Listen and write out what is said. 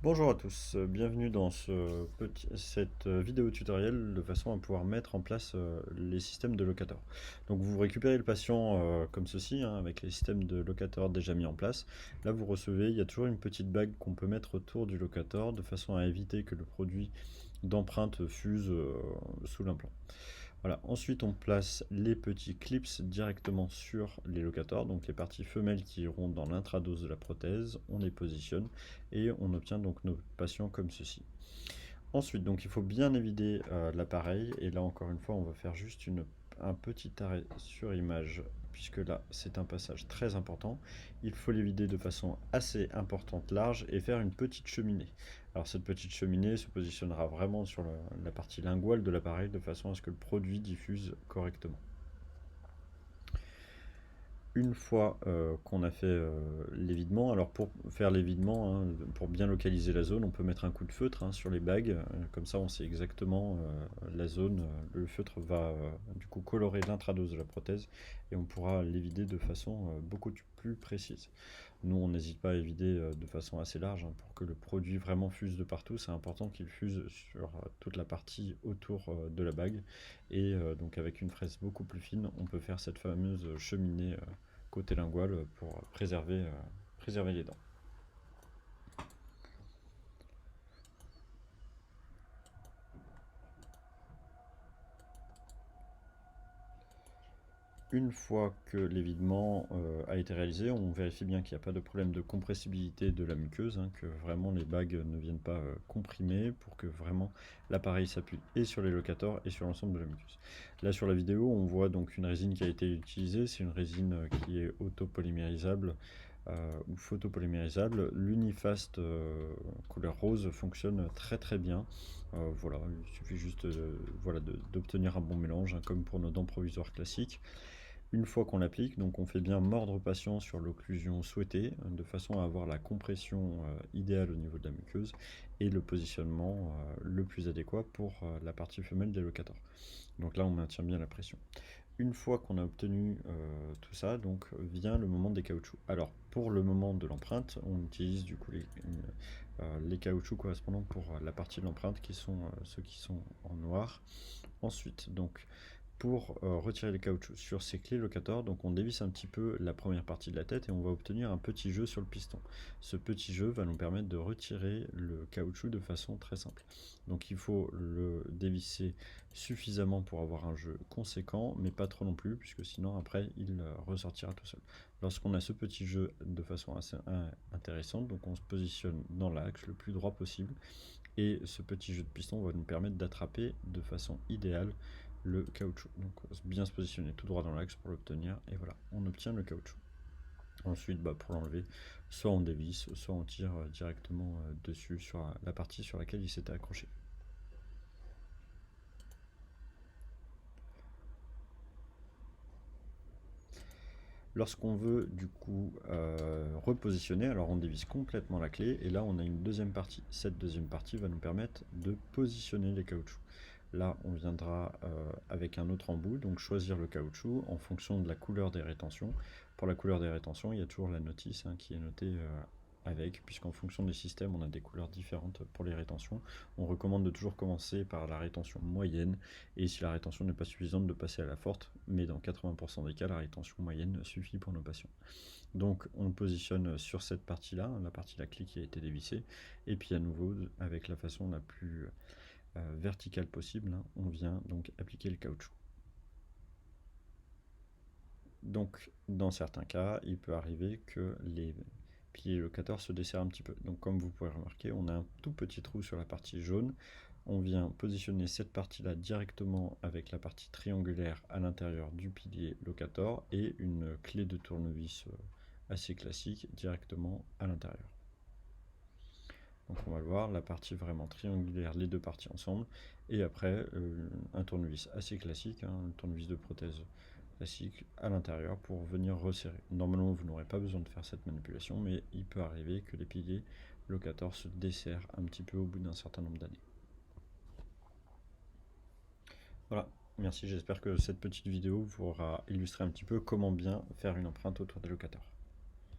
Bonjour à tous, bienvenue dans cette vidéo tutoriel de façon à pouvoir mettre en place les systèmes de locator. Donc vous récupérez le patient comme ceci, hein, avec les systèmes de locator déjà mis en place. Là vous recevez, il y a toujours une petite bague qu'on peut mettre autour du locator de façon à éviter que le produit d'empreinte fuse sous l'implant. Voilà. Ensuite, on place les petits clips directement sur les locators, donc les parties femelles qui iront dans l'intradose de la prothèse, on les positionne et on obtient donc nos patients comme ceci. Ensuite, donc il faut bien évider l'appareil, et là encore une fois, on va faire juste un petit arrêt sur image, puisque là c'est un passage très important. Il faut l'évider de façon assez importante, large, et faire une petite cheminée. Alors cette petite cheminée se positionnera vraiment sur la partie linguale de l'appareil, de façon à ce que le produit diffuse correctement. Une fois qu'on a fait l'évidement, alors pour faire l'évidement, hein, pour bien localiser la zone, on peut mettre un coup de feutre, hein, sur les bagues, comme ça on sait exactement la zone. Le feutre va du coup colorer l'intradose de la prothèse et on pourra l'évider de façon beaucoup plus précise. Nous on n'hésite pas à évider de façon assez large, hein, pour que le produit vraiment fuse de partout. C'est important qu'il fuse sur toute la partie autour de la bague, et donc avec une fraise beaucoup plus fine, on peut faire cette fameuse cheminée côté lingual pour préserver les dents. Une fois que l'évidement a été réalisé, on vérifie bien qu'il n'y a pas de problème de compressibilité de la muqueuse, hein, que vraiment les bagues ne viennent pas comprimer, pour que vraiment l'appareil s'appuie et sur les locators et sur l'ensemble de la muqueuse. Là sur la vidéo, on voit donc une résine qui a été utilisée. C'est une résine qui est autopolymérisable ou photopolymérisable. L'Unifast couleur rose fonctionne très très bien. Voilà, il suffit juste voilà, d'obtenir un bon mélange, hein, comme pour nos dents provisoires classiques. Une fois qu'on l'applique, donc on fait bien mordre au patient sur l'occlusion souhaitée, de façon à avoir la compression idéale au niveau de la muqueuse et le positionnement le plus adéquat pour la partie femelle des locators. Donc là, on maintient bien la pression. Une fois qu'on a obtenu tout ça, donc vient le moment des caoutchoucs. Alors, pour le moment de l'empreinte, on utilise du coup les caoutchoucs correspondants pour la partie de l'empreinte, qui sont ceux qui sont en noir. Ensuite, donc, pour retirer les caoutchoucs sur ces clés locators, donc on dévisse un petit peu la première partie de la tête et on va obtenir un petit jeu sur le piston. Ce petit jeu va nous permettre de retirer le caoutchouc de façon très simple. Donc il faut le dévisser suffisamment pour avoir un jeu conséquent, mais pas trop non plus, puisque sinon après il ressortira tout seul. Lorsqu'on a ce petit jeu de façon assez intéressante, donc on se positionne dans l'axe le plus droit possible, et ce petit jeu de piston va nous permettre d'attraper de façon idéale le caoutchouc. Donc bien se positionner tout droit dans l'axe pour l'obtenir, et voilà, on obtient le caoutchouc. Ensuite, pour l'enlever, soit on dévisse, soit on tire directement dessus sur la partie sur laquelle il s'était accroché. Lorsqu'on veut du coup repositionner, alors on dévisse complètement la clé, et là on a une deuxième partie. Cette deuxième partie va nous permettre de positionner les caoutchoucs. Là on viendra avec un autre embout, donc choisir le caoutchouc en fonction de la couleur des rétentions. Pour la couleur des rétentions, il y a toujours la notice, hein, qui est notée avec, puisqu'en fonction des systèmes, on a des couleurs différentes pour les rétentions. On recommande de toujours commencer par la rétention moyenne, et si la rétention n'est pas suffisante, de passer à la forte, mais dans 80% des cas, la rétention moyenne suffit pour nos patients. Donc on positionne sur cette partie-là, la partie de la clé qui a été dévissée, et puis à nouveau, avec la façon la plus verticale possible, hein, on vient donc appliquer le caoutchouc. Donc dans certains cas, il peut arriver que les piliers locateurs se desserrent un petit peu. Donc comme vous pouvez remarquer, on a un tout petit trou sur la partie jaune. On vient positionner cette partie-là directement avec la partie triangulaire à l'intérieur du pilier locator, et une clé de tournevis assez classique directement à l'intérieur. Donc on va le voir, la partie vraiment triangulaire, les deux parties ensemble, et après un tournevis assez classique, hein, un tournevis de prothèse classique à l'intérieur pour venir resserrer. Normalement vous n'aurez pas besoin de faire cette manipulation, mais il peut arriver que les piliers locators se desserrent un petit peu au bout d'un certain nombre d'années. Voilà, merci, j'espère que cette petite vidéo vous aura illustré un petit peu comment bien faire une empreinte autour des locateurs.